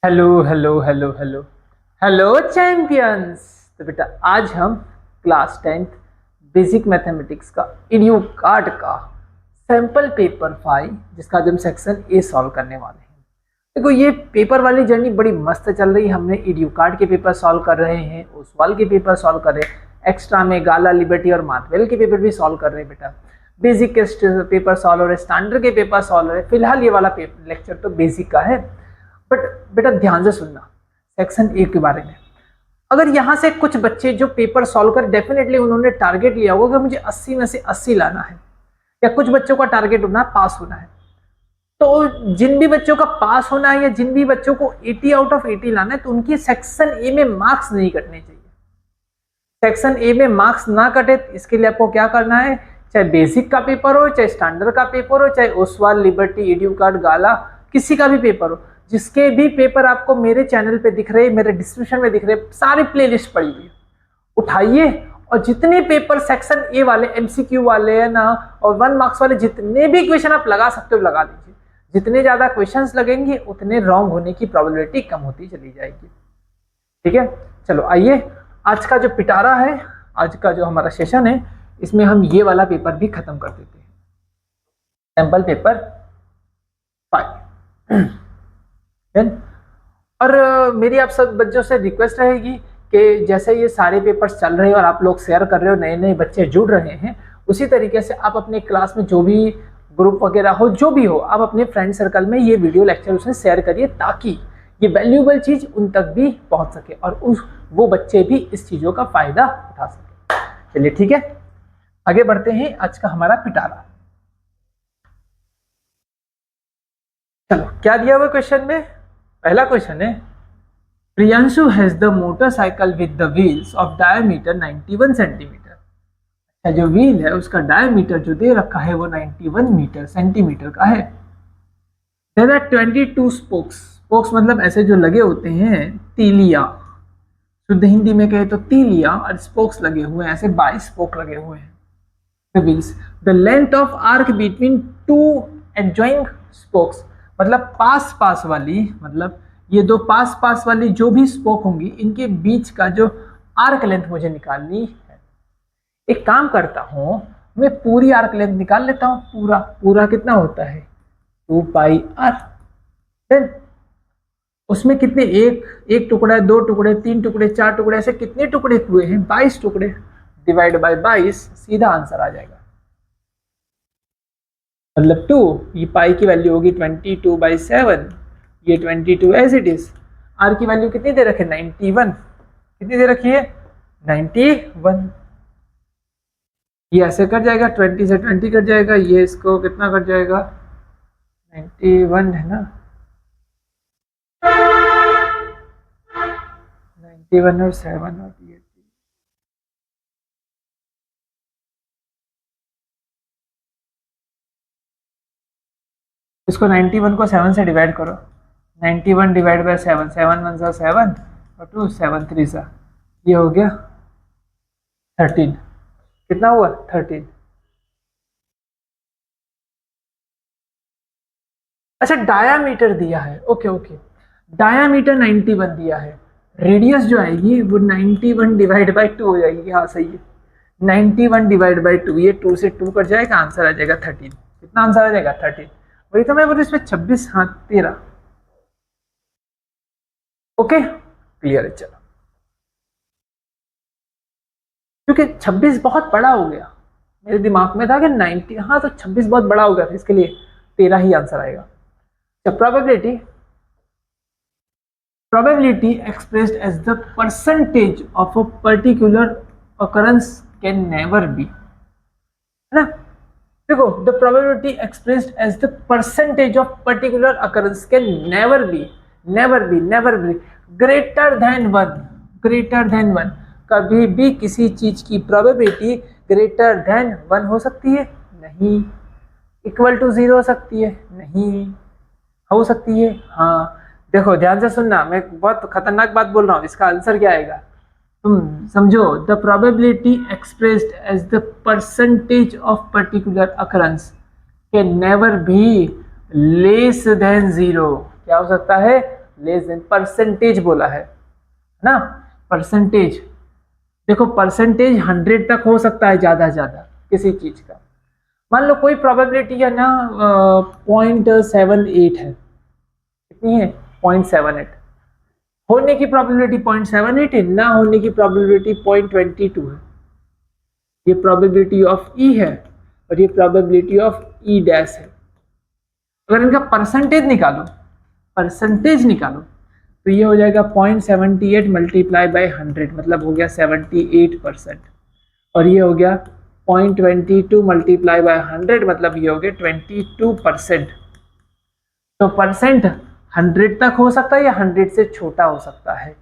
Hello hello hello hello hello champions. तो बेटा आज हम क्लास 10th बेसिक मैथमेटिक्स का इडियो कार्ड का सैंपल पेपर 5 जिसका आज हम सेक्शन ए सॉल्व करने वाले हैं। देखो ये पेपर वाली जर्नी बड़ी मस्त चल रही है। हमने इडियो कार्ड के पेपर सॉल्व कर रहे हैं, ओसवाल के पेपर सॉल्व कर रहे हैं, एक्स्ट्रा में गाला लिबर्टी और मार्कवेल के पेपर भी सॉल्व कर रहे हैं बेटा। बेसिक के पेपर सॉल्व हो रहे, स्टैंडर्ड के पेपर सॉल्व हो रहे। फिलहाल ये वाला पेपर लेक्चर तो बेसिक का है, बट बेटा ध्यान से सुनना सेक्शन ए के बारे में। अगर यहाँ से कुछ बच्चे जो पेपर सॉल्व कर डेफिनेटली उन्होंने टारगेट लिया होगा कि मुझे 80 में से 80 लाना है, या कुछ बच्चों का टारगेट होना पास होना है। तो जिन भी बच्चों का पास होना है या जिन भी बच्चों को 80 आउट ऑफ 80 लाना है, तो उनकी सेक्शन ए में मार्क्स नहीं कटने चाहिए। सेक्शन ए में मार्क्स ना कटे इसके लिए आपको क्या करना है, चाहे बेसिक का पेपर हो, चाहे स्टैंडर्ड का पेपर हो, चाहे ओसवाल, लिबर्टी, इडियो कार्ड, गाला, किसी का भी पेपर हो, जिसके भी पेपर आपको मेरे चैनल पे दिख रहे, मेरे डिस्क्रिप्शन में दिख रहे, सारी प्लेलिस्ट पड़ी हुई है, उठाइए और जितने पेपर सेक्शन ए वाले, एमसीक्यू वाले है ना, और 1 मार्क्स वाले जितने भी क्वेश्चन आप लगा सकते हो लगा लीजिए। जितने ज्यादा क्वेश्चंस लगेंगे उतने रॉन्ग होने की प्रोबेबिलिटी कम होती चली जाएगी। ठीक है, चलो आइए आज का जो पिटारा है, आज का जो हमारा सेशन है, इसमें हम ये वाला पेपर भी खत्म कर देते हैं, सैंपल पेपर 5। और मेरी आप सब बच्चों से रिक्वेस्ट रहेगी कि जैसे ये सारे पेपर्स चल रहे हैं और आप लोग शेयर कर रहे हो, नए नए बच्चे जुड़ रहे हैं, उसी तरीके से आप अपने क्लास में जो भी ग्रुप वगैरह हो, जो भी हो, आप अपने फ्रेंड सर्कल में ये वीडियो लेक्चर उसमें शेयर करिए ताकि ये वैल्यूएबल चीज उन तक भी पहुंच सके और वो बच्चे भी इस चीजों का फायदा उठा सके। चलिए ठीक है, आगे बढ़ते हैं। आज का हमारा पिटारा, चलो क्या दिया हुआ क्वेश्चन में। पहला क्वेश्चन है, Priyanshu has the motorcycle with the wheels of diameter 91 centimetre. जो व्हील है उसका डायमीटर जो दे रखा है वो 91 सेंटीमीटर का है। There are 22 spokes. स्पोक्स मतलब ऐसे जो लगे होते हैं, तीलिया, शुद्ध हिंदी में कहे तो तीलिया, और स्पोक्स लगे हुए हैं, ऐसे 22 स्पोक लगे हुए हैं the wheels. The length of arc between two adjoining spokes, मतलब पास पास वाली, मतलब ये दो पास पास वाली जो भी स्पोक होंगी इनके बीच का जो आर्क लेंथ मुझे निकालनी है। एक काम करता हूं, मैं पूरी आर्क लेंथ निकाल लेता हूं। पूरा पूरा कितना होता है 2 पाई आर। देन उसमें कितने, एक टुकड़ा, 2 टुकड़े, 3 टुकड़े, 4 टुकड़े, ऐसे कितने टुकड़े हुए हैं 22 टुकड़े। डिवाइड बाय 22, सीधा आंसर आ जाएगा, मतलब 2। ये पाई की वैल्यू होगी 22/7, ये 22 एज इट इज। आर की वैल्यू कितनी दे रखी है 91, कितनी दे रखी है 91। ये ऐसे कट जाएगा, 20 से 20 कट जाएगा, ये इसको कितना कट जाएगा 91 है ना, 91 और 7 और ये इसको 91 को 7 से डिवाइड करो। 91 डिवाइड बाय 7, 7 1 सा 7 और 2 7 3 सा, ये हो गया 13। कितना हुआ 13। अच्छा डायामीटर दिया है, ओके ओके, डायामीटर 91 दिया है, रेडियस जो आएगी वो 91 डिवाइड बाय 2 हो जाएगी। हाँ सही है, 91 डिवाइड बाय 2, ये 2 से 2 कट जाएगा, आंसर आ जाएगा 13। कितना आंसर आ जाएगा 13। वही तो मैं बोलूँ इसमें 26, हाँ 13। ओके क्लियर है। चलो क्योंकि 26 बहुत बड़ा हो गया, मेरे दिमाग में था कि 90, हाँ तो 26 बहुत बड़ा हो गया था, इसके लिए 13 ही आंसर आएगा। The probability expressed as the percentage of a particular occurrence can never be, है ना। देखो, the probability expressed as the percentage of particular occurrence can never be greater than 1, greater than 1। कभी भी किसी चीज की प्रोबेबिलिटी ग्रेटर देन 1 हो सकती है नहीं, इक्वल टू 0 हो सकती है नहीं, हो सकती है हाँ। देखो ध्यान से सुनना, मैं बहुत खतरनाक बात बोल रहा हूँ, इसका आंसर क्या आएगा तुम समझो। The probability expressed as the percentage of particular occurrence can never be less than 0। क्या हो सकता है लेस देन, परसेंटेज बोला है ना, परसेंटेज। देखो परसेंटेज 100 तक हो सकता है ज्यादा से ज्यादा किसी चीज का। मान लो कोई प्रोबेबिलिटी है ना 0.78 है, कितनी है 0.78, होने की प्रोबेबिलिटी 0.78 है, ना होने की प्रोबेबिलिटी 0.22 है। ये प्रोबेबिलिटी ऑफ ई है और ये प्रोबेबिलिटी ऑफ ई डैश है। अगर इनका परसेंटेज निकालो, परसेंटेज निकालो तो ये हो जाएगा 0.78 मल्टीप्लाई बाय 100, मतलब हो गया 78%। और ये हो गया 0.22 मल्टीप्लाई बाय 100, मतलब ये हो गया 22%। तो परसेंट 100 तक हो सकता है या 100 से छोटा हो सकता है,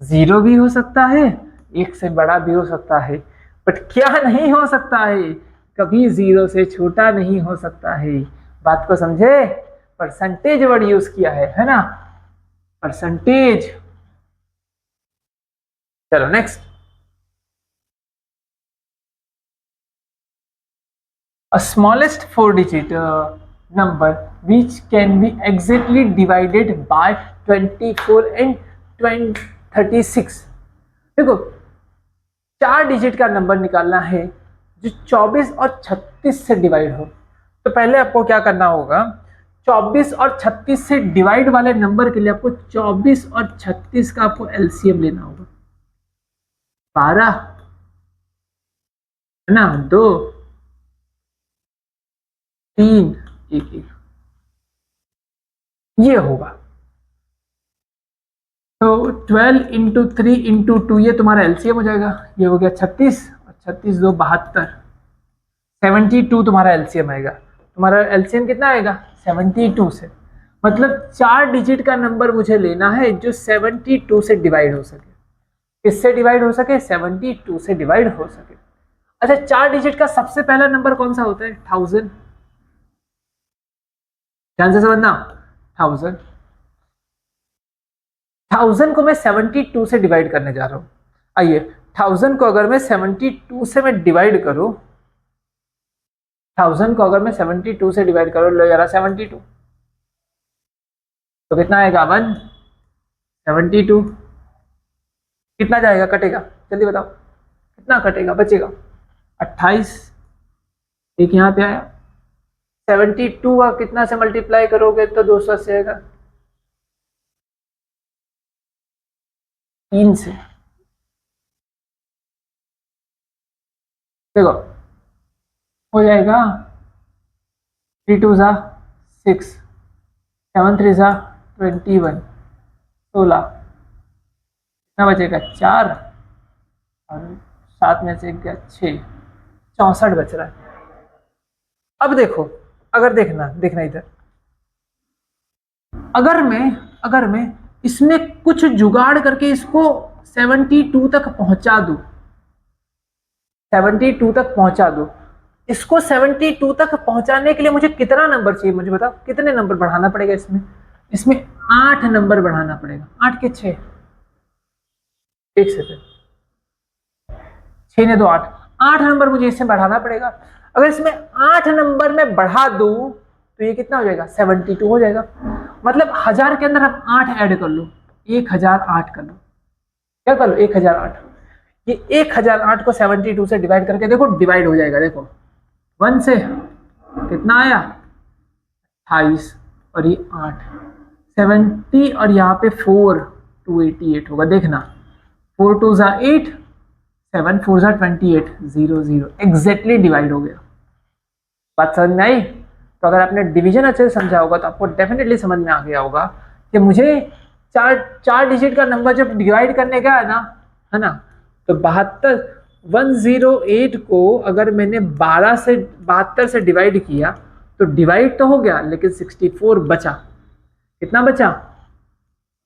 0 भी हो सकता है, 1 से बड़ा भी हो सकता है, बट क्या नहीं हो सकता है, कभी 0 से छोटा नहीं हो सकता है। बात को समझे, परसेंटेज वर्ड यूज किया है ना, परसेंटेज। चलो next, a smallest 4-digit number which can be exactly divided by 24 and 36। देखो 4 डिजिट का नंबर निकालना है जो 24 और 36 से डिवाइड हो। तो पहले आपको क्या करना होगा, 24 और 36 से डिवाइड वाले नंबर के लिए आपको 24 और 36 का आपको एलसीएम लेना होगा। 12 है ना, 2 3 1 1, ये होगा। तो 12 इंटू 3 इंटू 2 ये तुम्हारा एलसीएम हो जाएगा, ये हो गया 36 और 36 2 72, 72 तुम्हारा एलसीएम आएगा। तुम्हारा एलसीएम कितना आएगा 72 से, मतलब 4 डिजिट का नंबर मुझे लेना है जो 72 से डिवाइड हो सके। किससे डिवाइड हो सके, 72 से डिवाइड हो सके। अच्छा 4 डिजिट का सबसे पहला नंबर कौन सा होता है, 1000। ध्यान से समझना, 1000 को मैं 72 से डिवाइड करने जा रहा हूं। आइए 1000 को अगर मैं 72 से मैं डिवाइड करूं, 1000 को अगर मैं 72 से डिवाइड करूं, लो यार 72, तो कितना आएगा 172। कितना जाएगा, कटेगा, जल्दी बताओ कितना कटेगा, बचेगा 28। एक यहाँ पे आया, 72 का कितना से मल्टीप्लाई करोगे तो 280 आएगा, 3 से। देखो हो जाएगा 3 2 जा 6, 7 3 जा 21, 16, कितना बचेगा 4 और 7 में से गया 6, 64 बच रहा है। अब देखो, अगर देखना इधर, अगर मैं इसमें कुछ जुगाड़ करके इसको 72 तक पहुंचा दूं, 72 तक पहुंचा दूं, इसको 72 तक पहुंचाने के लिए मुझे कितना नंबर चाहिए, मुझे बताओ कितने नंबर बढ़ाना पड़ेगा इसमें 8 नंबर बढ़ाना पड़ेगा। 8 के 6, एक सेकंड, 6 ने 2 8 नंबर मुझे इसमें बढ़ाना पड़ेगा। अगर इसमें 8 नंबर में बढ़ा दूं तो ये कितना हो जाएगा 72 हो जाएगा। मतलब 1000 के अंदर आप 8 ऐड कर लो, 1008 कर लो, क्या कर लो 1008। ये 1008 को 72 से डिवाइड करके देखो, डिवाइड हो जाएगा। देखो 1 से कितना आया 28 और ये 8, 70 और यहाँ पे 4, 288 होगा। देखना 4 2 जा 8, 7 4 जा 28, 0 0 एग्जैक्टली डिवाइड हो गया। बात समझ में आई? तो अगर आपने डिवीजन अच्छे से समझा होगा तो आपको डेफिनेटली समझ में आ गया होगा कि मुझे चार डिजिट का नंबर जब डिवाइड करने का है ना, तो 108 को अगर मैंने 72 से डिवाइड किया तो डिवाइड तो हो गया, लेकिन 64 बचा। कितना बचा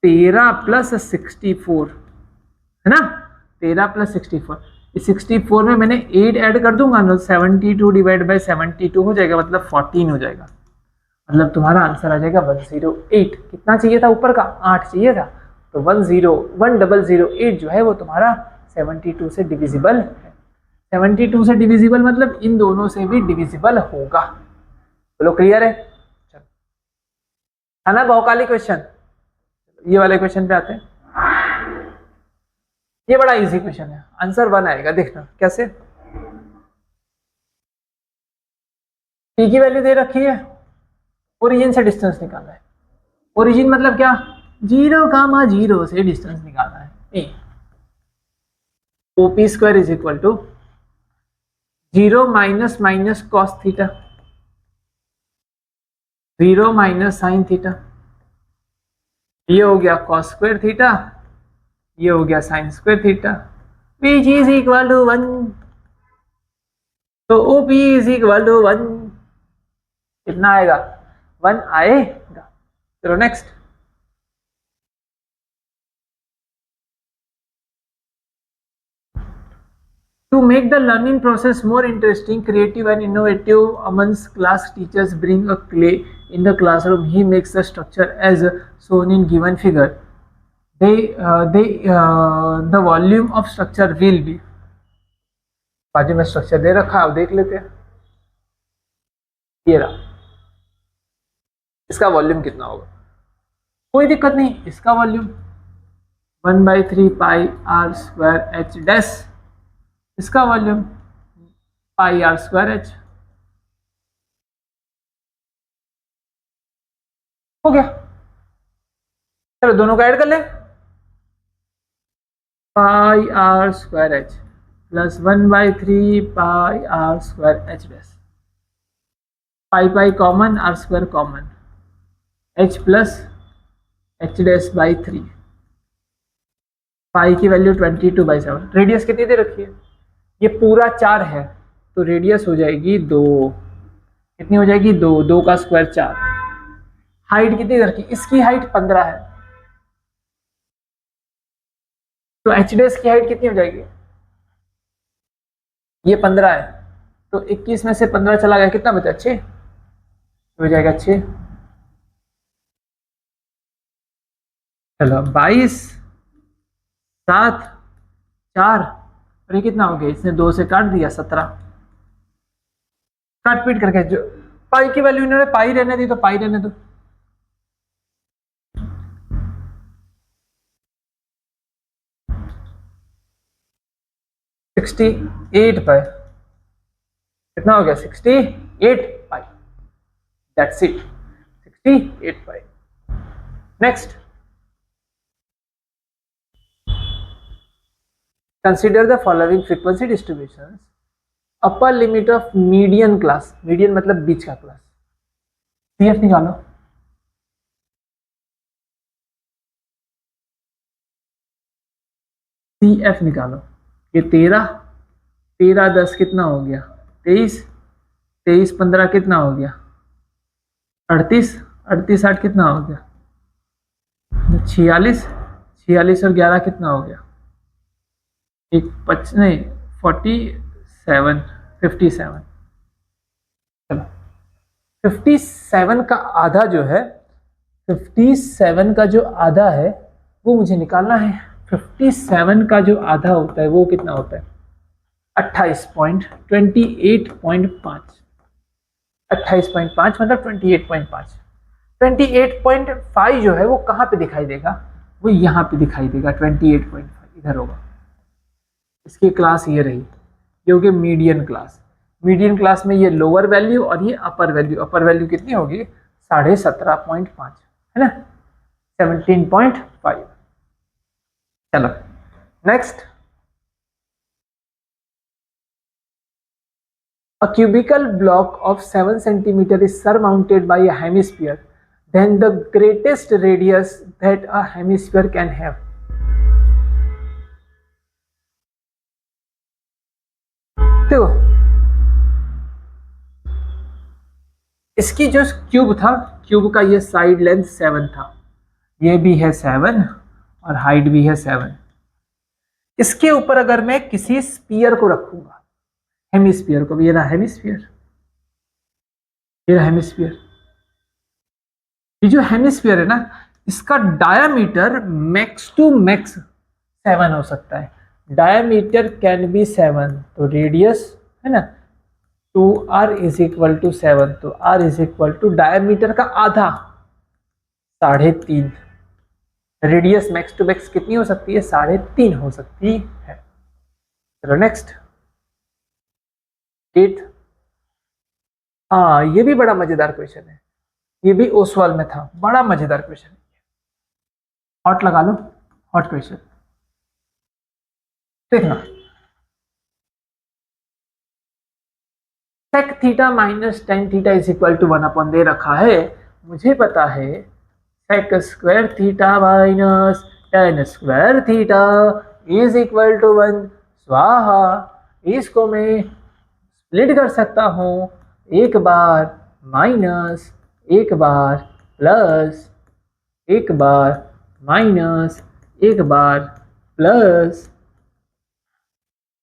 13 प्लस 64 है ना, 13 प्लस 64। इस 64 में मैंने 8 ऐड कर दूंगा ना, 72 डिवाइड बाई 72 हो जाएगा, मतलब 14 हो जाएगा। मतलब तुम्हारा आंसर आ जाएगा 108। कितना चाहिए था ऊपर का 8 चाहिए था, तो 1008 जो है वो तुम्हारा 72 से डिविजिबल है। 72 से डिविजिबल मतलब इन दोनों से भी डिविजिबल होगा। बोलो क्लियर है? चलो, है ना बहुकाली क्वेश्चन? ये वाले क्वेश्चन पे आते हैं। ये बड़ा इजी क्वेश्चन है, आंसर 1 आएगा, देखना कैसे। पी की वैल्यू दे रखी है, ओरिजिन से डिस्टेंस निकालना है। ओरिजिन मतलब क्या, 0,0 से डिस्टेंस निकालना है। A OP square is equal to 0 minus minus cos theta, 0 minus sine theta, ये हो गया कॉस स्क्वायर थीटा, ये हो गया sine square theta, which is equal to 1। तो OP इज इक्वल टू 1, कितना आएगा, 1 आएगा। चलो next. To make the learning process more interesting, creative and innovative amongst class teachers bring a clay in the classroom. He makes the structure as shown in given figure. The volume of structure will be, बाजू में structure दे रखा है, देख लेते हैं। ये रहा, इसका वॉल्यूम कितना होगा, कोई दिक्कत नहीं, इसका volume 1/3 pi r square h dash, इसका volume pi r square h, हो गया। चलो दोनों को ऐड कर ले, pi r square h plus 1/3 pi r square h dash, pi pi common, r square common, h plus h dash by 3, pi की value 22/7। Radius कितनी दे रखी है, ये पूरा 4 है, तो रेडियस हो जाएगी 2, कितनी हो जाएगी 2, 2 का स्क्वायर 4। हाइट कितनी दे रखी, इसकी हाइट 15 है, तो एच डैश की हाइट कितनी हो जाएगी, ये 15 है, तो 21 में से 15 चला गया, कितना बचा 6, हो जाएगा 6। चलो 22 7 4, और ये कितना हो गया, इसने 2 से काट दिया 17, काट पीट करके। जो पाई की वैल्यू इन्होंने पाई रहने दी, तो पाई रहने दो। सिक्सटी 8 पाई, कितना हो गया 68 pi, that's it, 68 pi. Next, consider the following frequency distributions, upper limit of median class, median मतलब बीच का क्लास, CF निकालो। CF निकालो, ये 13 13 10 कितना हो गया 23, 23 15 कितना हो गया 38, 38 8 कितना हो गया 46, 46 और 11 कितना हो गया, एक 5 नहीं 47, 57। चलो 57 का आधा जो है, 57 का जो आधा है वो मुझे निकालना है। 57 का जो आधा होता है वो कितना होता है, 28.5, 28.5 मतलब 28.5। 28.5 जो है वो कहाँ पे दिखाई देगा, वो यहाँ पे दिखाई देगा, 28.5 इधर होगा। इसकी क्लास ये रही, ये होगी मीडियन क्लास। मीडियन क्लास में ये लोअर वैल्यू और ये अपर वैल्यू, अपर वैल्यू कितनी होगी 17.5 है ना, 17.5। चलो next, a cubical block of 7 cm is surmounted by a hemisphere, then the greatest radius that a hemisphere can have. देखो इसकी जो क्यूब था, क्यूब का ये साइड लेंथ 7 था, ये भी है 7 और हाइट भी है 7। इसके ऊपर अगर मैं किसी स्पीयर को रखूंगा, हेमिस्फीयर को, ये रहा हेमिस्फीयर, ये रहा हेमिस्फीयर, ये जो हेमिस्फीयर है ना, इसका डायामीटर मैक्स टू मैक्स 7 हो सकता है। डायामीटर कैन बी 7, तो रेडियस है ना 2r इज इक्वल टू 7, तो r is equal to diameter का आधा 3.5, रेडियस मैक्स टू मैक्स कितनी हो सकती है? 3.5 हो सकती है। चलो नेक्स्ट 8। हाँ, ये भी बड़ा मजेदार क्वेश्चन है, ये भी ओसवाल में था, बड़ा मजेदार क्वेश्चन। हॉट लगा लो, हॉट क्वेश्चन। देखना, sec theta minus tan theta is equal to 1 दे रखा है। मुझे पता है sec square theta minus tan square theta is equal to 1 स्वाहा। इसको मैं स्प्लिट कर सकता हूँ, एक बार माइनस, एक बार प्लस, एक बार माइनस, एक बार प्लस।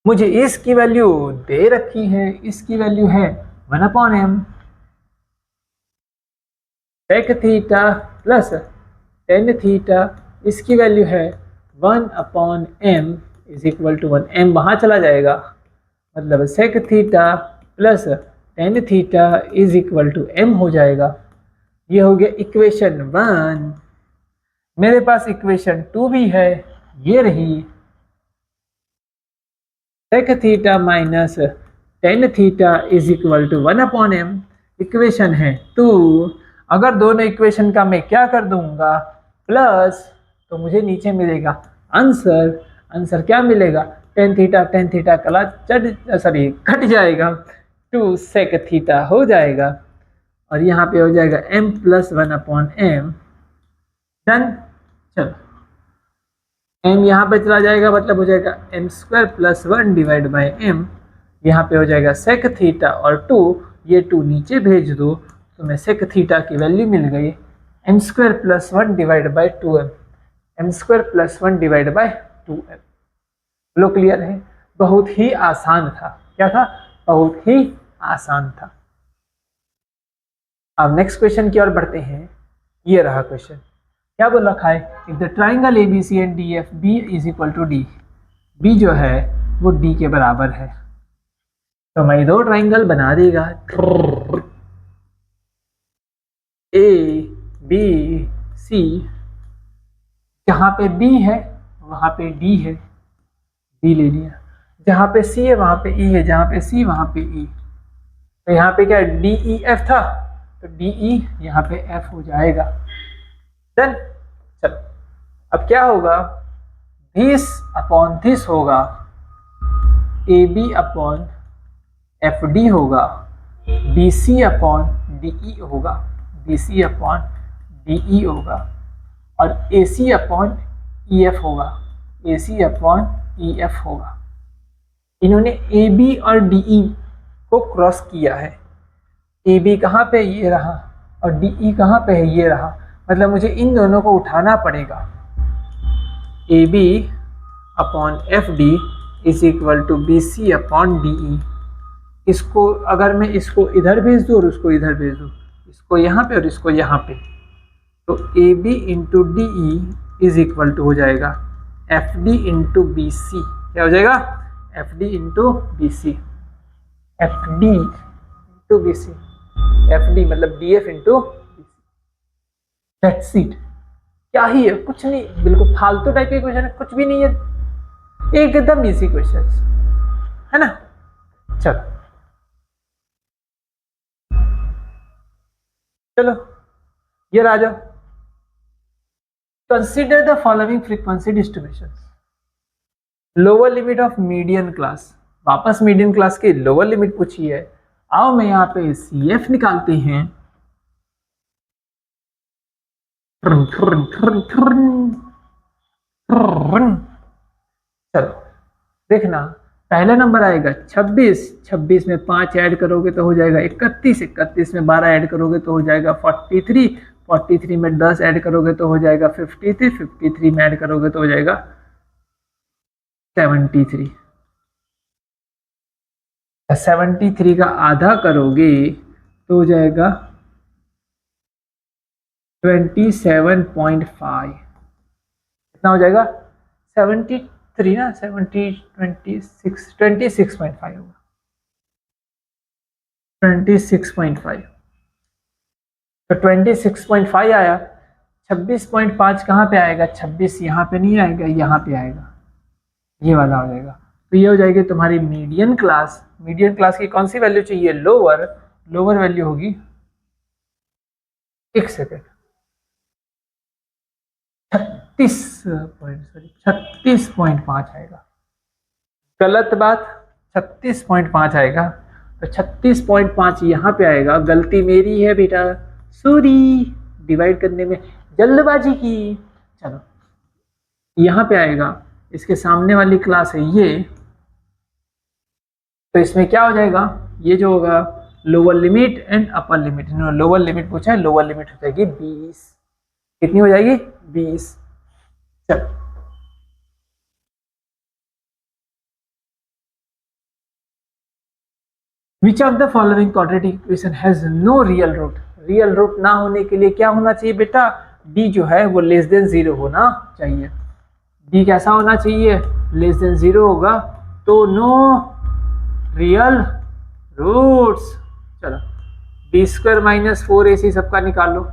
मुझे इसकी वैल्यू दे रखी है, इसकी वैल्यू है 1/m। sec theta plus tan theta, इसकी वैल्यू है 1/m is equal to 1। m वहाँ चला जाएगा, मतलब sec theta plus tan theta is equal to m हो जाएगा। ये हो गया इक्वेशन 1। मेरे पास इक्वेशन 2 भी है, ये रही sec theta minus tan theta is equal to 1/m। Equation है 2। अगर दोनों इक्वेशन का मैं क्या कर दूंगा, प्लस, तो मुझे नीचे मिलेगा आंसर। आंसर क्या मिलेगा? टेन थीटा कला घट जाएगा, 2 sec थीटा हो जाएगा, और यहाँ पे हो जाएगा m प्लस 1/m। डन। चलो m यहाँ पे चला जाएगा, मतलब हो जाएगा m square plus 1 divide by m। यहाँ पे हो जाएगा sec थीटा और 2, ये 2 नीचे भेज दो तो मैं sec थीटा की वैल्यू मिल गई m square plus 1 divide by 2m, m square plus 1 divide by 2m। Low clear है? बहुत ही आसान था। क्या था? बहुत ही आसान था। अब नेक्स्ट क्वेश्चन की ओर बढ़ते हैं। ये रहा क्वेश्चन, क्या बोल रखा है? If the triangle ABC and DFB is equal to D, B जो है वो D के बराबर है, तो मैं दो ट्राइंगल बना देगा, ABC। जहाँ पे B है वहाँ पे D है, D ले लिया। जहाँ पे C है वहाँ पे E है, जहाँ पे C वहाँ पे E। तो यहाँ पे क्या DEF था, तो DE यहाँ पे F हो जाएगा। डन। चलो अब क्या होगा, दिस अपॉन दिस होगा, AB अपॉन FD होगा, BC अपॉन DE होगा, BC अपॉन DE होगा, और AC अपॉन EF होगा, AC अपॉन EF होगा। इन्होंने AB और DE को क्रॉस किया है। AB कहाँ पे? ये रहा, और DE कहाँ पे है? ये रहा। मतलब मुझे इन दोनों को उठाना पड़ेगा। AB upon FD is equal to BC upon DE। इसको अगर मैं इसको इधर भेज दूँ और उसको इधर भेज दूँ, इसको यहाँ पे और इसको यहाँ पे, तो AB into DE is equal to हो जाएगा FD इंटू BC। क्या हो जाएगा? FD into BC, FD into BC, FD मतलब DF into BC। That's it. क्या ही है, कुछ नहीं, बिल्कुल फालतू टाइप के क्वेश्चन है, कुछ भी नहीं है, एकदम इजी क्वेश्चन है ना। चलो चलो ये आ जाओ। Consider the following frequency distribution. Lower limit of median class, वापस मीडियन क्लास की लोअर लिमिट पूछी है। आओ मैं यहाँ पे CF निकालते हैं। चलो देखना, पहला नंबर आएगा 26, 26 में 5 ऐड करोगे तो हो जाएगा 31, 31 में 12 ऐड करोगे तो हो जाएगा 43, 43 में 10 ऐड करोगे तो हो जाएगा 53, 53 में ऐड करोगे तो हो जाएगा 73। 73 का आधा करोगे तो हो जाएगा 27.5। कितना हो जाएगा? 73 ना, 70, 26.5 होगा, 26.5। तो 26.5 आया। 26.5 कहाँ पे आएगा, 26 यहाँ पे नहीं आएगा, यहाँ पे आएगा, ये वाला हो जाएगा। तो ये हो जाएगी तुम्हारी मीडियन क्लास। मीडियन क्लास की कौन सी वैल्यू चाहिए, लोअर, लोअर वैल्यू होगी, एक सेकेंड, 36.5 आएगा, गलत बात, 36.5 आएगा। तो 36.5 यहाँ पे आएगा, गलती मेरी है बेटा, सॉरी, डिवाइड करने में जल्दबाजी की। चलो यहाँ पे आएगा, इसके सामने वाली क्लास है ये, तो इसमें क्या हो जाएगा, ये जो होगा lower limit and upper limit, lower limit पूछा है, लोअर लिमिट हो जाएगी 20, कितनी हो जाएगी 20। चलो which of the following quadratic equation has no real root, real root ना होने के लिए क्या होना चाहिए बेटा, डी जो है वो लेस देन 0 होना चाहिए। डी कैसा होना चाहिए, लेस देन 0 होगा तो नो रियल रूट्स। चलो बी स्क्वायर माइनस 4ac सबका निकाल लो,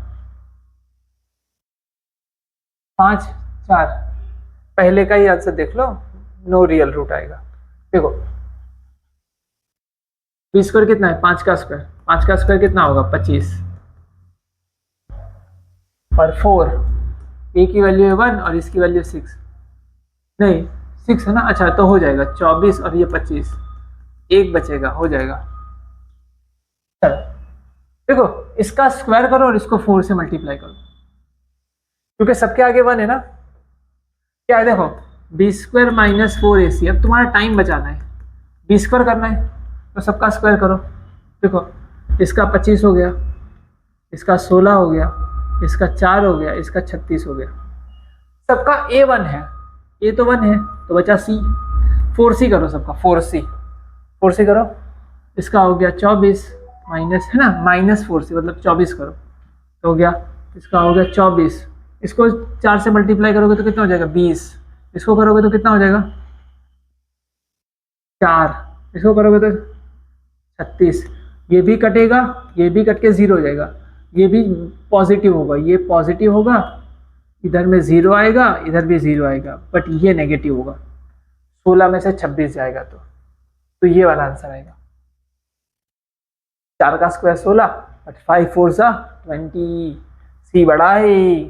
5 4, पहले का ही आंसर देख लो, नो रियल रूट आएगा। देखो बी स्क्वायर कितना है, 5 का स्क्वायर, 5 का स्क्वायर कितना होगा 25, और 4, ए की वैल्यू है 1 और इसकी वैल्यू 6, नहीं 6 है ना, अच्छा तो हो जाएगा 24 और ये 25, एक बचेगा, हो जाएगा। चलो देखो इसका स्क्वायर करो और इसको 4 से मल्टीप्लाई करो, क्योंकि सबके आगे 1 है ना, क्या है देखो बी स्क्वायर माइनस 4ac, अब तुम्हारा टाइम बचाना है, बी स्क्वायर करना है तो सबका स्क्वायर करो। देखो इसका 25 हो गया, इसका 16 हो गया, इसका 4 हो गया, इसका 36 हो गया, सबका a1 है, ए तो 1 है तो बचा c, 4c करो सबका, 4c करो, इसका हो गया 24 माइनस है ना, माइनस 4c मतलब 24 करो तो हो गया, इसका हो गया 24, इसको 4 से मल्टीप्लाई करोगे तो कितना हो जाएगा 20, इसको करोगे तो कितना हो जाएगा 4, इसको करोगे तो 36, ये भी कटेगा, ये भी कट के 0 हो जाएगा, ये भी पॉजिटिव होगा, ये पॉजिटिव होगा, इधर में 0 आएगा, इधर भी 0 आएगा, बट ये नेगेटिव होगा, 16 में से 26 जाएगा तो ये वाला आंसर आएगा। 4 का स्क्वायर 16 बट 5 4 सा 20, सी बड़ा है।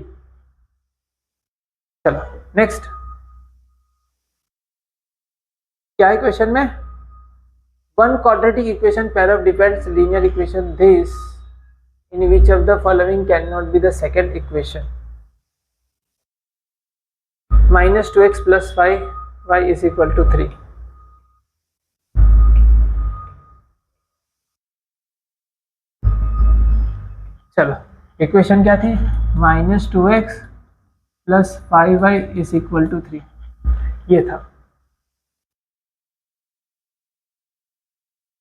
चलो नेक्स्ट क्या है क्वेश्चन में, one quadratic equation pair of depends linear equation this in which of the following can not be the second equation, -2x + 5y = 3। चलो इक्वेशन क्या थी, -2x + 5y = 3, ये था।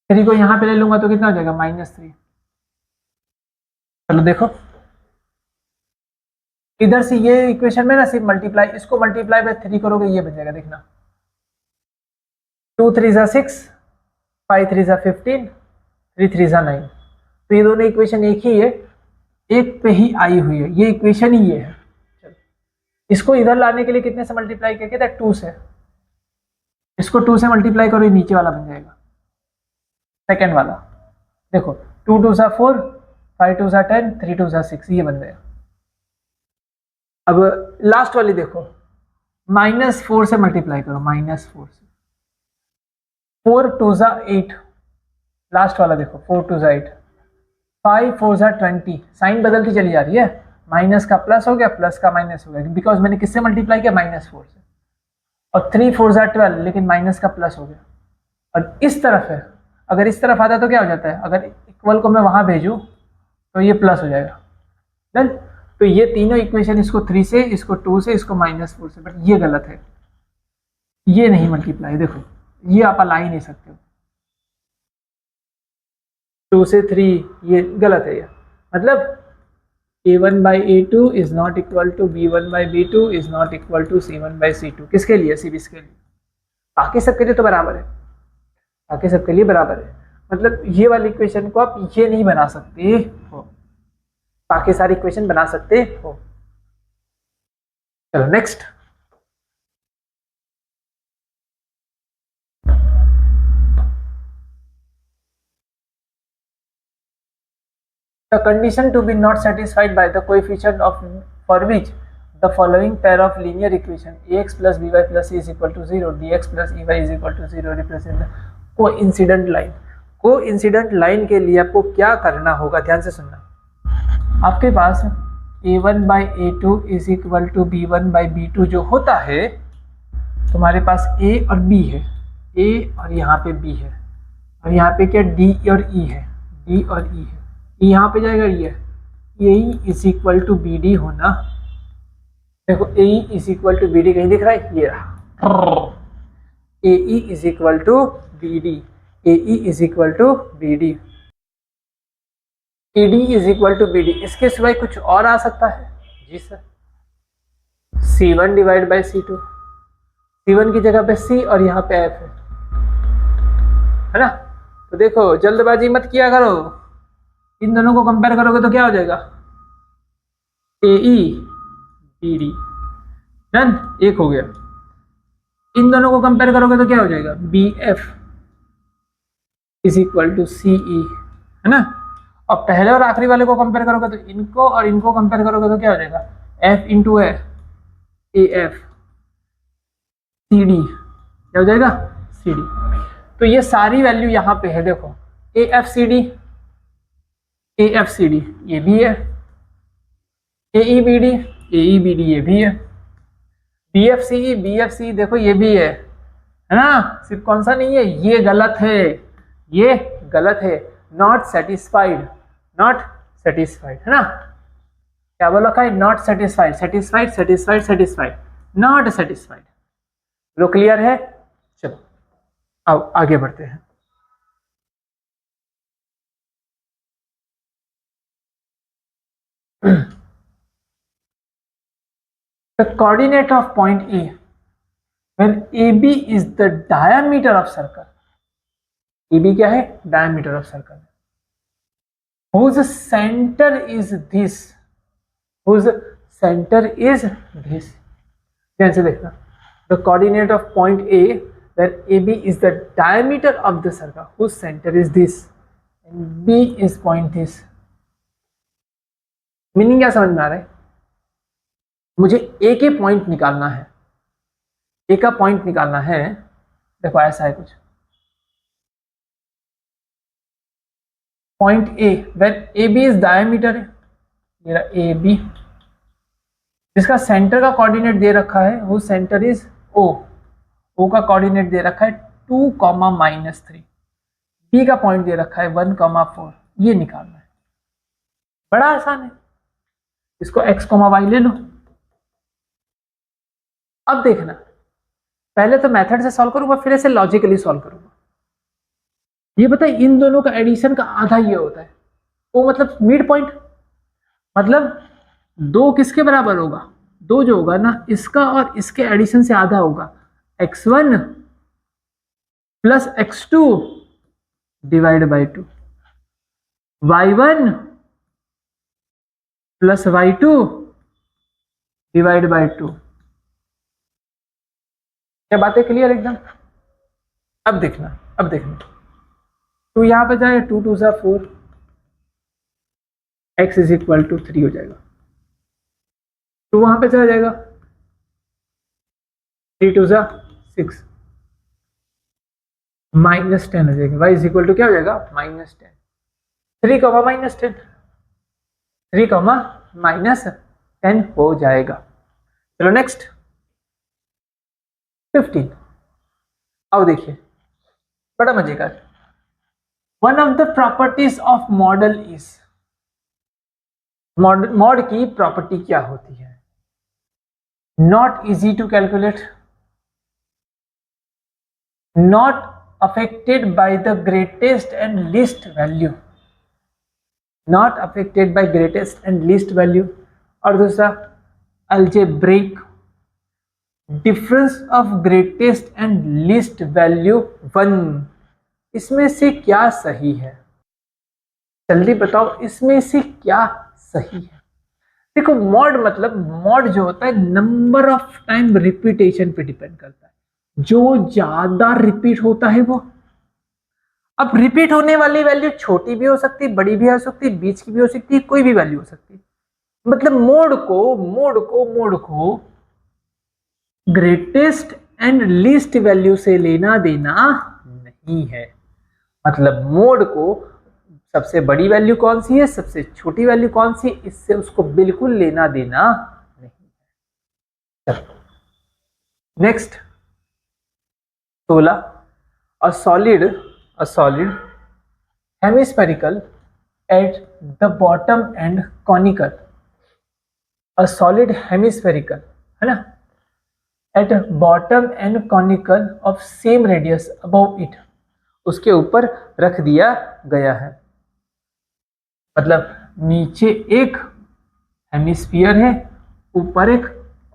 3 को यहाँ पे ले लूंगा तो कितना हो जाएगा -3। चलो देखो इधर से ये इक्वेशन में ना सिर्फ मल्टीप्लाई, इसको मल्टीप्लाई बाय 3 करोगे ये बन जाएगा, देखना 2 3 = 6, 5 3 = 15, 3 3 = 9, तो ये दोनों इक्वेशन एक ही है, एक पे ही आई हुई है, ये इक्वेशन ही ये है। चलो इसको इधर लाने के लिए कितने से मल्टीप्लाई करके था, 2 से, इसको 2 से मल्टीप्लाई करो, ये नीचे वाला बन जाएगा सेकेंड वाला, देखो 2 2 = 4, 5 2 = 10, 3 2 = 6, ये बन गया। अब लास्ट वाली देखो, -4 से मल्टीप्लाई करो, -4 से, 4 2 = 8, लास्ट वाला देखो 4 2 = 8, 5 4 = 20, साइन बदलती चली जा रही है, माइनस का प्लस हो गया, प्लस का माइनस हो गया, बिकॉज मैंने किससे मल्टीप्लाई किया, -4 से, और 3 4 = 12, लेकिन माइनस का प्लस हो गया, और इस तरफ है, अगर इस तरफ आता तो क्या हो जाता है, अगर इक्वल को मैं वहां भेजूं तो ये प्लस हो जाएगा, डन। तो ये तीनों इक्वेशन, इसको 3 से, इसको 2 से, इसको -4 से, बट ये गलत है, ये नहीं मल्टीप्लाई, देखो ये आप ला ही नहीं सकते हो, 2 से 3 ये गलत है, ये मतलब a1/a2 is not equal to b1/b2 is not equal to c1/c2, किसके लिए, सिर्फ इसके लिए, बाकी सबके लिए तो बराबर है, बाकी सबके लिए बराबर है, मतलब ये वाली इक्वेशन को आप ये नहीं बना सकते हो, बाकी सारी इक्वेशन बना सकते हो। चलो next. The condition to be not satisfied by the coefficient of for which the following pair of linear equation ax plus by plus c is equal to 0, dx plus ey is equal to 0 represent the coincident line। Coincident line के लिए आपको क्या करना होगा, ध्यान से सुनना। आपके पास a1 by a2 is equal to b1 by b2 जो होता है, तुम्हारे पास a और b है, a और यहाँ पे b है, और यहाँ पे क्या d और e है, d और e है, यहाँ पे जाएगा ये A is equal to B D होना। देखो A is equal to B D कहीं दिख रहा है, ये रहा A is equal to B D, A is equal to B D, A D is equal to B D. इसके सिवाय कुछ और आ सकता है? जी sir, C1 divide by C2, C1 की जगह पे C और यहाँ पे F है ना। तो देखो जल्दबाजी मत किया करो, इन दोनों को कंपेयर करोगे तो क्या हो जाएगा, ए ई बी डी, डन, एक हो गया। इन दोनों को कंपेयर करोगे तो क्या हो जाएगा, B F is equal to C E, है ना। और पहले और आखिरी वाले को कंपेयर करोगे तो इनको और इनको कंपेयर करोगे तो क्या हो जाएगा, F into A F C D, क्या हो जाएगा, सी डी। तो ये सारी वैल्यू यहाँ पे है, देखो A F C D, A F C D ये भी है, A E B D, A E B D ये भी है, बी एफ सी देखो ये भी है ना। सिर्फ कौन सा नहीं है, ये गलत है, ये गलत है, नॉट सेटिस्फाइड, नॉट सेटिस्फाइड, है ना। क्या बोला रखा है, not satisfied, satisfied satisfied satisfied, not satisfied. Low clear है, चलो आओ आगे बढ़ते हैं। The coordinate of point A when AB is the diameter of circle, AB क्या है, diameter of circle, whose center is this, whose center is this। ध्यान से देखना, the coordinate of point A where AB is the diameter of the circle whose center is this and B is point this। Meaning क्या समझ में आ रहा है, मुझे ए के पॉइंट निकालना है, ए का पॉइंट निकालना है। देखो ऐसा है कुछ, point A where A B is diameter है, मेरा ए बी, जिसका सेंटर का कोऑर्डिनेट दे रखा है वो सेंटर इज ओ, ओ का कोऑर्डिनेट दे रखा है 2,-3, बी का पॉइंट दे रखा है 1,4। ये निकालना है, बड़ा आसान है, इसको x, y ले लो। अब देखना, पहले तो मेथड से सॉल्व करूंगा, फिर ऐसे लॉजिकली सॉल्व करूंगा। ये बताइए इन दोनों का एडिशन का आधा ये होता है, वो मतलब मिड पॉइंट, मतलब दो किसके बराबर होगा, दो जो होगा ना इसका और इसके एडिशन से आधा होगा, x1 plus x2 divide by 2, y1 plus y2 divide by 2। क्या बातें क्लियर एकदम। अब देखना, अब देखना, तो यहां पे जाए 2 2 4, x इज इक्वल टू 3 हो जाएगा, तो वहां पे चला जाएगा 3 2 6, -10 हो जाएगा, y इज इक्वल टू क्या हो जाएगा, -10, 3 -10, 3 -10 हो जाएगा। चलो नेक्स्ट 15। अब देखिए बड़ा मजे का, one of the properties of model is, mode की प्रॉपर्टी क्या होती है, not easy to calculate, not affected by the greatest and least value, not affected by greatest and least value, और दूसरा algebraic, difference of greatest and least value 1। इसमें से क्या सही है, जल्दी बताओ, इसमें से क्या सही है। देखो मॉड मतलब मॉड जो होता है नंबर ऑफ टाइम रिपीटेशन पे डिपेंड करता है, जो ज्यादा रिपीट होता है वो। अब रिपीट होने वाली वैल्यू छोटी भी हो सकती है, बड़ी भी हो सकती है, बीच की भी हो सकती है, कोई भी वैल्यू हो सकती है। मतलब मोड को ग्रेटेस्ट एंड लीस्ट वैल्यू से लेना देना नहीं है। मतलब मोड को सबसे बड़ी वैल्यू कौन सी है, सबसे छोटी वैल्यू कौन सी, इससे उसको बिल्कुल लेना देना नहीं। Next 16, a solid hemispherical at the bottom and conical, a solid hemispherical है ना, at bottom and conical of same radius above it, उसके ऊपर रख दिया गया है। मतलब नीचे एक हेमिस्फीयर है, ऊपर एक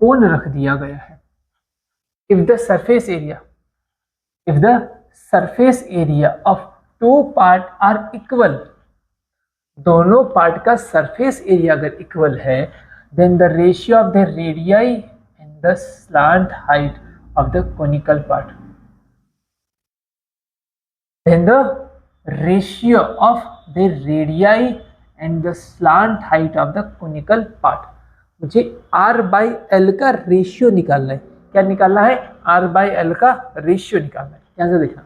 कोन रख दिया गया है। if the surface area of two part are equal, दोनों पार्ट का सरफेस एरिया अगर इक्वल है, then the ratio of the radii and the slant height of the conical part, then the ratio of the radii and the slant height of the conical part, मुझे r by l का ratio निकालना है। क्या निकालना है? r by l का ratio निकालना है। ध्यान से देखना,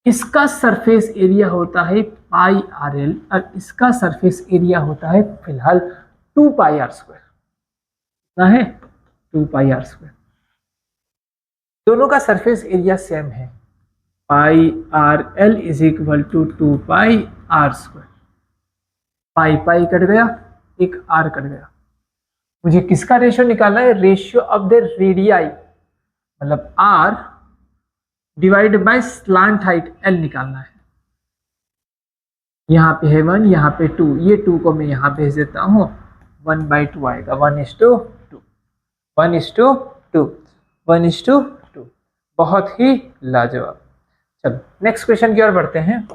इसका सरफेस एरिया होता है पाई आर एल और इसका सरफेस एरिया होता है फिलहाल 2 पाई आर स्क्वायर। कितना है? 2 पाई आर स्क्वायर। दोनों का सरफेस एरिया सेम है, pi r l is equal to 2 pi r square. Pi pi cut गया, एक आर कट गया। मुझे किसका रेशियो निकालना है? रेशियो ऑफ द रेडियाई, मतलब R divide by slant height L निकालना है। यहाँ पे है 1, यहाँ पे 2, ये 2 को मैं यहाँ भेज देता हूँ, 1/2 आएगा। 1:2, 1:2, 1:2। बहुत ही लाजवाब। चलो नेक्स्ट क्वेश्चन की ओर बढ़ते हैं।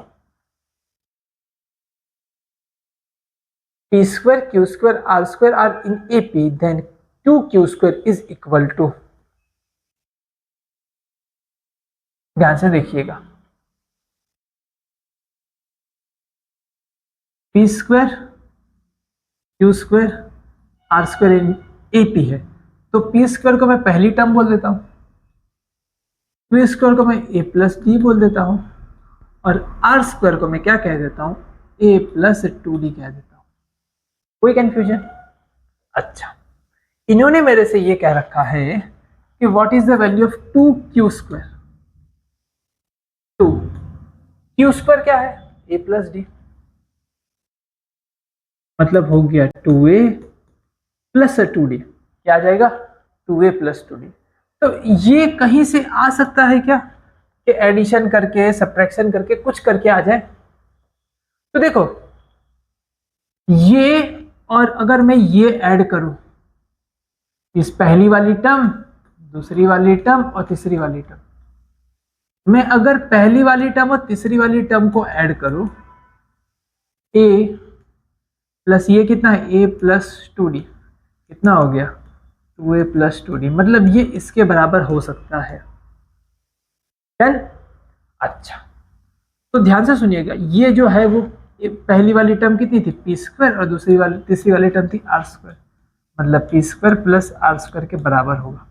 p square q square r square are in AP, then 2q square is equal to, ध्यान से देखिएगा, p square q square r square in AP है, तो p स्क्वायर को मैं पहली टर्म बोल देता हूँ, q स्क्वायर को मैं a प्लस d बोल देता हूँ, और r स्क्वायर को मैं क्या कह देता हूँ? a प्लस 2d कह देता हूँ। कोई कंफ्यूजन? अच्छा, इन्होंने मेरे से ये कह रखा है कि what is the value of 2q square. 2 q square क्या है? a प्लस डी, मतलब हो गया 2a प्लस 2d। क्या आ जाएगा? 2a plus 2d। तो ये कहीं से आ सकता है क्या कि एडिशन करके सब्ट्रैक्शन करके कुछ करके आ जाए? तो देखो ये, और अगर मैं ये ऐड करूं, इस पहली वाली टर्म, दूसरी वाली टर्म और तीसरी वाली टर्म, मैं अगर पहली वाली टर्म और तीसरी वाली टर्म को ऐड करूं, a प्लस ये कितना है? a प्लस 2d, कितना हो गया? 2a प्लस 2d, मतलब ये इसके बराबर हो सकता है। डन? अच्छा, तो ध्यान से सुनिएगा, ये जो है वो पहली वाली टर्म कितनी थी? p स्क्वायर, और तीसरी वाली टर्म थी r स्क्वायर, मतलब p square plus r square के बराबर होगा।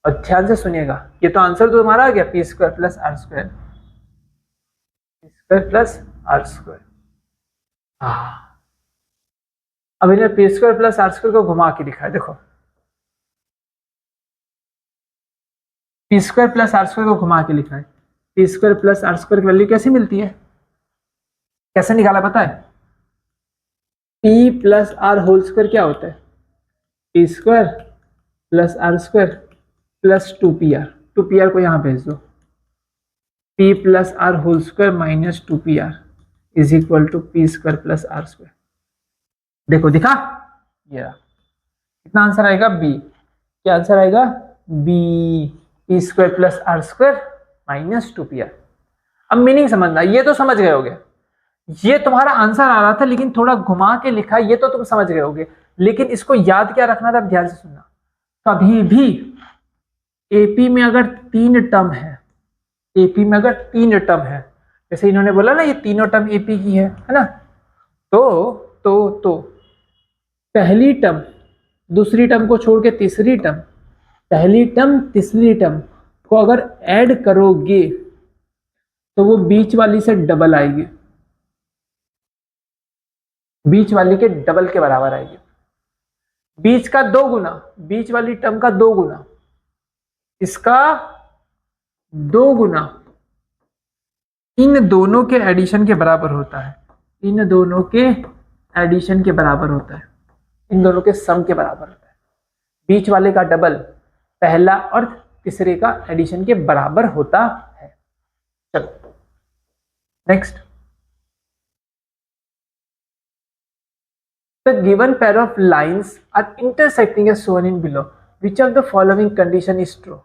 और ध्यान से सुनिएगा, ये तो आंसर तो हमारा आ गया, p square plus r square, p square plus r square. हाँ, अब इन्हें p square plus r square को घुमा के दिखाया। देखो p square plus r square को घुमा के लिखा है, p square plus r square की वैल्यू कैसे मिलती है? कैसे निकाला पता है? p plus r whole square क्या होता है? p square plus r square plus 2pr, 2pr को यहां भेज दो, p plus r whole square minus 2pr is equal to p square plus r square. देखो दिखा, ये रहा। कितना आंसर आएगा? बी। क्या आंसर आएगा? B, p square plus r square minus 2pr। अब मीनिंग समझना, ये तो समझ गए होगे, ये तुम्हारा आंसर आ रहा था लेकिन थोड़ा घुमा के लिखा, ये तो तुम समझ गए होगे, लेकिन इसको याद क्या रखना था, ध्यान से सुनना। कभी भी एपी में अगर 3 टर्म है, एपी में अगर 3 टर्म है, जैसे इन्होंने बोला ना ये तीनों टर्म एपी की है ना, तो पहली टर्म दूसरी टर्म को छोड़ के तीसरी टर्म, पहली टर्म तीसरी टर्म को अगर ऐड करोगे तो वो बीच वाली से डबल आएगी, बीच वाली के डबल के बराबर आएगी, बीच का 2 गुना, बीच वाली टर्म का 2 गुना, इसका 2 गुना इन दोनों के एडिशन के बराबर होता है, इन दोनों के एडिशन के बराबर होता है, इन दोनों के सम के बराबर होता है। बीच वाले का डबल पहला और तीसरे का एडिशन के बराबर होता है। चलो next, the given pair of lines are intersecting as shown in below, which of the following condition is true?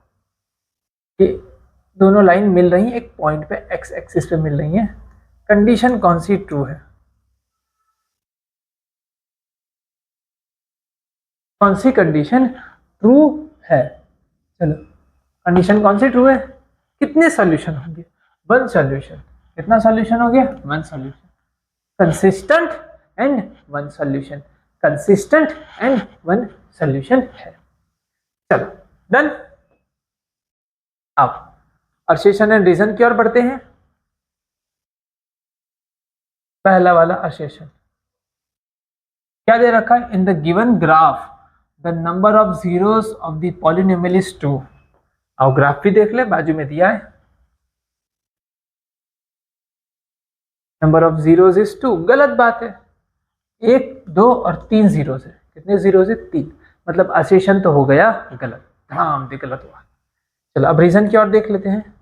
ये दोनों लाइन मिल रही हैं एक पॉइंट पे, एक्स एक्सिस पे मिल रही हैं, कंडीशन कौन सी ट्रू है, कौन सी कंडीशन ट्रू है? चलो कंडीशन कौन सी ट्रू है, कितने सॉल्यूशन होंगे, 1 सॉल्यूशन, कितना सॉल्यूशन हो गया, 1 solution, consistent and 1 solution, consistent and 1 solution है। चलो डन। अब असर्शन एंड रीजन की ओर बढ़ते हैं। पहला वाला असर्शन क्या दे रखा है, in the given graph the number of zeros of the polynomial is 2। आओ ग्राफ भी देख ले, बाजू में दिया है, नंबर ऑफ जीरोस इज 2, गलत बात है, 1 2 और 3 जीरोस है, कितने जीरोस है, 3, मतलब असर्शन तो हो गया गलत, धाम से गलत हुआ। चलो अब रीजन की ओर देख लेते हैं।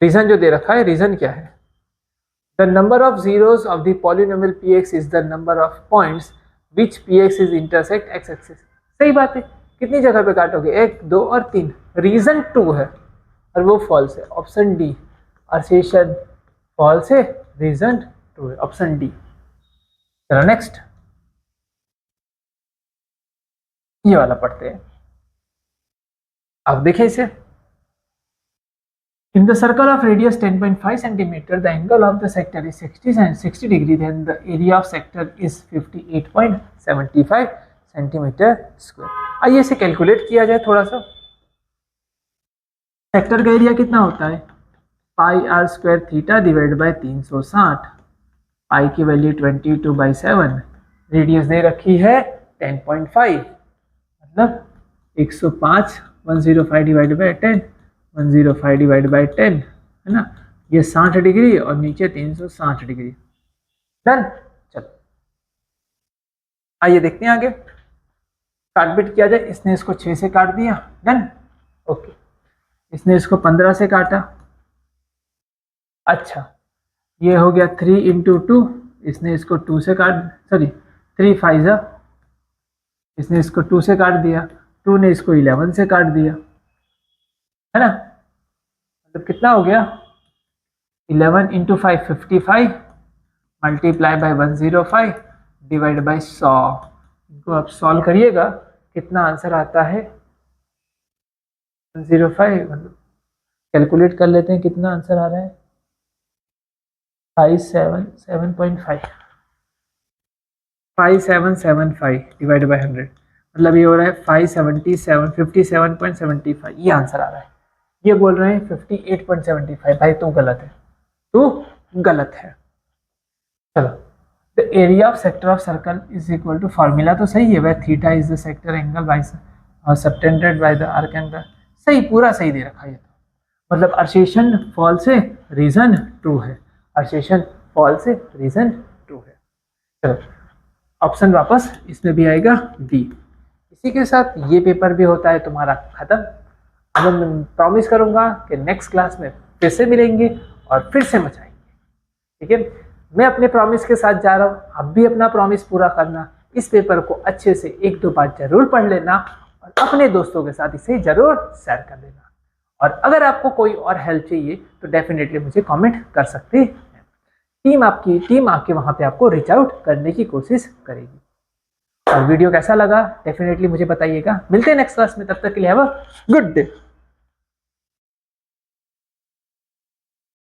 रीजन जो दे रखा है, रीजन क्या है, the number of zeros of the polynomial px is the number of points which px is intersect x axis. सही बात है, कितनी जगह पे काटोगे, 1 2 और 3, रीजन 2 है और वो फॉल्स है, ऑप्शन डी, असर्शन फॉल्स है, रीजन 2 है, ऑप्शन डी। चलो नेक्स्ट, ये वाला पढ़ते हैं। अब देखिए इसे, in the circle of radius 10.5 cm the angle of the sector is 60 degree, then the area of sector is 58.75 cm square। आइए इसे कैलकुलेट किया जाए थोड़ा सा। सेक्टर का एरिया कितना होता है, pi r square theta divide by 360, pi की वैल्यू 22/7, रेडियस दे रखी है 10.5, मतलब 105, 105 डिवाइड बाय 10, 105 डिवाइड बाय 10 है ना, ये 60 डिग्री और नीचे 360 डिग्री। डन। चलो आइए देखते हैं आगे, काट पीट किया जाए। इसने इसको 6 से काट दिया, डन, ओके। इसने इसको 15 से काटा, अच्छा ये हो गया 3 इंटू 2, इसने इसको 2 से काट, सॉरी 3 5 जा, इसने इसको 2 से काट दिया, 2 ने इसको 11 से काट दिया, है ना, मतलब कितना हो गया, 11 into 5 55, multiply by 105 divide by 100। इनको आप सॉल्व करिएगा, कितना आंसर आता है, 105, मतलब कैलकुलेट कर लेते हैं कितना आंसर आ रहा है, 5775 डिवाइड बाय 100, मतलब ये हो रहा है 5775, ये आंसर आ रहा है। ये बोल रहे हैं 58.75, भाई तू गलत है, तू गलत है। चलो, the area of sector of circle is equal to, formula तो सही है, वह theta is the sector angle by subtended by the arc angle, सही, पूरा सही दे रखा है, तो मतलब असर्शन फॉल्स है, रीजन ट्रू है, असर्शन फॉल्स है, रीजन ट्रू है। चलो ऑप्शन वापस इसमें भी आएगा डी। इसी के साथ ये पेपर भी होता है तुम्हारा खत्म। अब मैं प्रॉमिस करूंगा कि नेक्स्ट क्लास में फिर से मिलेंगे और फिर से मचाएंगे, ठीक है। मैं अपने प्रॉमिस के साथ जा रहा हूँ, आप भी अपना प्रॉमिस पूरा करना, इस पेपर को अच्छे से 1-2 बार जरूर पढ़ लेना और अपने दोस्तों के साथ इसे जरूर शेयर कर देना। और अगर आपको कोई और हेल्प चाहिए तो डेफिनेटली मुझे कमेंट कर सकते हैं। आपकी टीम आके वहां पे आपको रीच आउट करने की कोशिश करेगी। और वीडियो कैसा लगा डेफिनेटली मुझे बताइएगा। मिलते हैं नेक्स्ट क्लास में, तब तक के लिए हैव अ गुड डे।